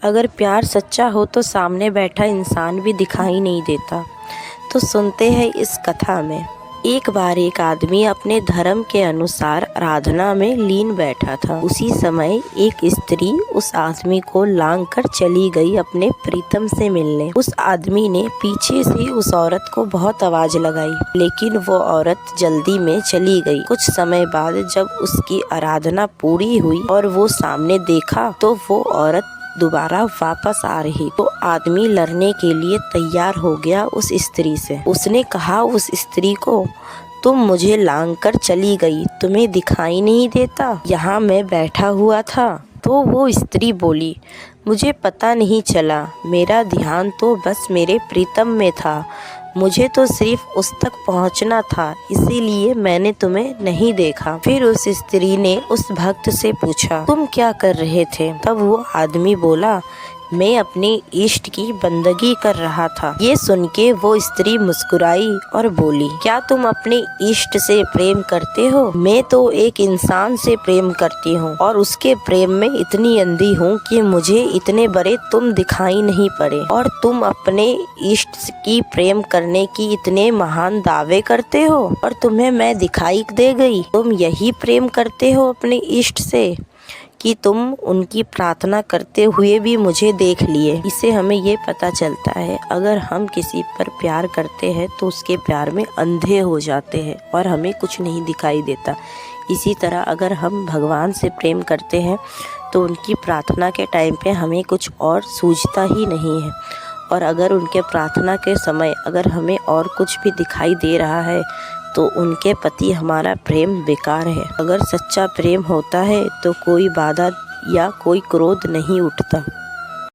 अगर प्यार सच्चा हो तो सामने बैठा इंसान भी दिखाई नहीं देता। तो सुनते हैं इस कथा में। एक बार एक आदमी अपने धर्म के अनुसार आराधना में लीन बैठा था। उसी समय एक स्त्री उस आदमी को लांग कर चली गई अपने प्रीतम से मिलने। उस आदमी ने पीछे से उस औरत को बहुत आवाज लगाई, लेकिन वो औरत जल्दी में चली गई। कुछ समय बाद जब उसकी आराधना पूरी हुई और वो सामने देखा तो वो औरत दोबारा वापस आ रही। तो आदमी लड़ने के लिए तैयार हो गया उस स्त्री से। उसने कहा उस स्त्री को, तुम मुझे लांग कर चली गई, तुम्हें दिखाई नहीं देता? यहाँ मैं बैठा हुआ था। तो वो स्त्री बोली, मुझे पता नहीं चला, मेरा ध्यान तो बस मेरे प्रीतम में था, मुझे तो सिर्फ उस तक पहुंचना था, इसीलिए मैंने तुम्हें नहीं देखा। फिर उस स्त्री ने उस भक्त से पूछा, तुम क्या कर रहे थे? तब वो आदमी बोला, मैं अपने इष्ट की बंदगी कर रहा था। ये सुन के वो स्त्री मुस्कुराई और बोली, क्या तुम अपने इष्ट से प्रेम करते हो? मैं तो एक इंसान से प्रेम करती हूँ और उसके प्रेम में इतनी अंधी हूँ कि मुझे इतने बड़े तुम दिखाई नहीं पड़े, और तुम अपने इष्ट की प्रेम करने की इतने महान दावे करते हो और तुम्हें मैं दिखाई दे गई। तुम यही प्रेम करते हो अपने इष्ट से कि तुम उनकी प्रार्थना करते हुए भी मुझे देख लिए। इससे हमें ये पता चलता है, अगर हम किसी पर प्यार करते हैं तो उसके प्यार में अंधे हो जाते हैं और हमें कुछ नहीं दिखाई देता। इसी तरह अगर हम भगवान से प्रेम करते हैं तो उनकी प्रार्थना के टाइम पे हमें कुछ और सूझता ही नहीं है, और अगर उनके प्रार्थना के समय अगर हमें और कुछ भी दिखाई दे रहा है तो उनके प्रति हमारा प्रेम बेकार है। अगर सच्चा प्रेम होता है तो कोई बाधा या कोई क्रोध नहीं उठता।